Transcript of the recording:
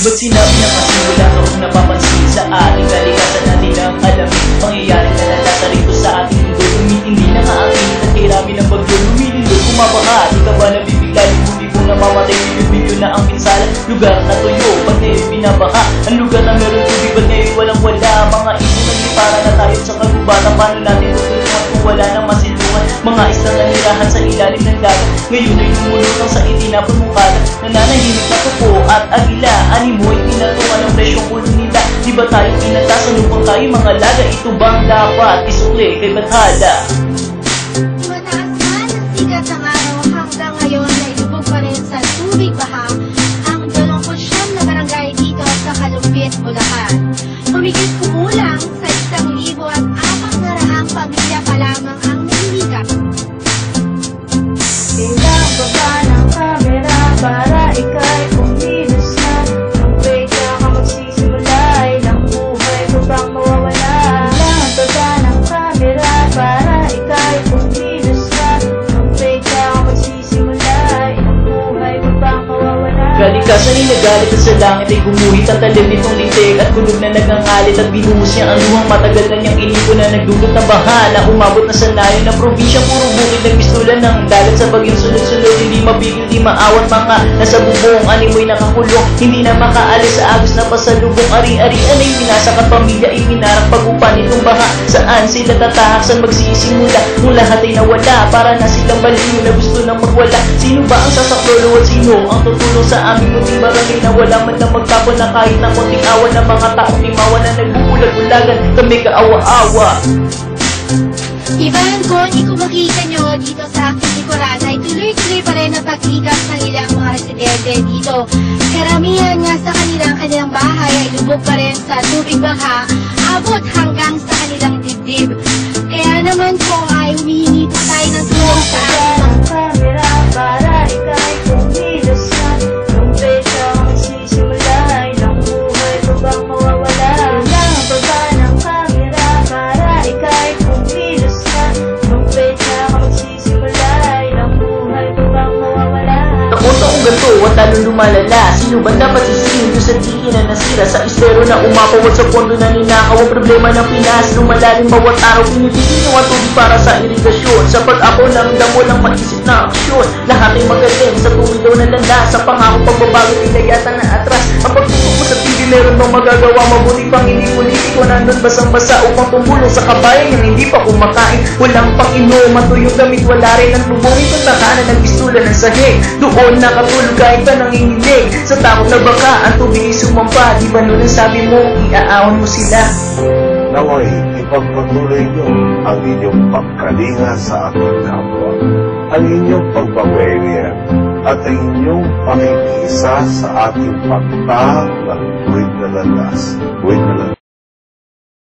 Diba't sinabi na kasi wala kang napapansin sa ating kalikasan natin ang alamin. Pangyayari na nalasa rito sa ating mundo. Tumitindi na nga ang init at kairami ng bagyo. Lumilindol, kumabaha, di ka ba nabibigla? Libo-libong namamatay, bilyo-bilyo na ang pinsala. Lugar na tuyo, ba't ngayon binabaha? Ang lugar na meron tubig, ba't ngayon walang-wala? Mga ibon naglipara na tayo sa kagubatan. Paano natin tutulungan kung wala nang masilungan? Mga islang nanirahan sa ilalim ng dagat, ngayon ay lumulutang sa itinapon mong kalat. Nananahimik na tupo at agila, animoy pinatungan ng presyong ulo nila. Di ba tayo pinatasan upang tayo mga laga? Ito bang dapat isukli kay Bathala? Mataas man ang sikat ng araw, hanggang ngayon ay lubog pa rin sa tubig baha ang 29 na barangay dito sa Kalumpit, Bulacan. Humigit kumulang sa 1,400 pamilya pa lamang ang nahihirap. Bilang baba ng kamera para ika'y kumilos na. Nung pwede ka magsisimula, ilang buhay ko bang mawawala? Bilang baba ng kamera para ika'y kumilos na. Nung pwede ka magsisimula, ilang buhay ko bang mawawala? Kalikasan ay nagalit at sa langit ay gumuhit ang talim nitong lintik at kulog na nagangalit at binuhos niya ang luhang matagal na niyang inipo na nagdulot ng baha na umabot na sa layo ng probinsya. Puro bukid ng pistola ng dagat sa bagyong sunod-sunod, hindi mabigil, di maawat, mga nasa bubong, animoy nakakulong, hindi na makaalis sa agos na pasalubong. Ari-arian ay winasak at pamilya ay minarak pag-upan nitong baha. Saan sila tatahak, saan magsisimula? Kung lahat ay nawala, para na silang baliw na gusto nang magwala. Sino ba ang sasaklolo at sino ang tutulong sa aming munting barangay na wala man lang magtapon na kahit na konting awa ng mga taong timawa na nagbubulag-bulagan? Kami kaawa-awa. Iban ko, hindi ko makita nyo dito sa aking likuran ay tuloy-tuloy pa rin ang pag-ikas ng ilang mga residente dito. Karamihan nga sa kanilang bahay ay lubog pa rin sa tubig baha, abot hanggang sa kanilang dibdib. Kaya naman po ay humihingi po tayo ng tulong sa ating kamera para ika'y kumilos na. Nung pwede ka magsisimula, ilang buhay ko bang mawawala? Bilang baba ng kamera para ika'y kumilos na. Nung pwede ka magsisimula, ilang buhay ko bang mawawala? Taon-taong ganito at lalong lumalala. Sino ba dapat sisihin doon sa tiki na nasira? Sa estero na umapaw at sa pondo na ninakaw. Ang problema ng Pinas, lumalalim bawat araw. Pinipigil nyo ang tubig para sa irigasyon. Sa pag-ako ng damo ng maisip na aksyon. Lahat ay magaling sa tumilaw na landa. Sa pangako pagbabago pinayatan na atras. Ang pagtutok mo sa TV, meron bang magagawa? Mabuti pang hindi politiko nandun basang-basa upang tumulong sa kabayan yung hindi pa kumakain. Walang pang inom, matuyong gamit, wala rin ang lubungin kung takanan ng pistula ng sahig. Doon nakatulog kahit pa nanginginig. Sa takot na baka ang tubig ay sumampa. Di ba nun ang sabi mo, iaahon mo sila? Naway, ipagpatuloy niyo ang inyong pagkalinga sa ating kapwa, ang inyong pagbabayan, at ang inyong pakikisa sa ating pagtahak ng buwid na landas.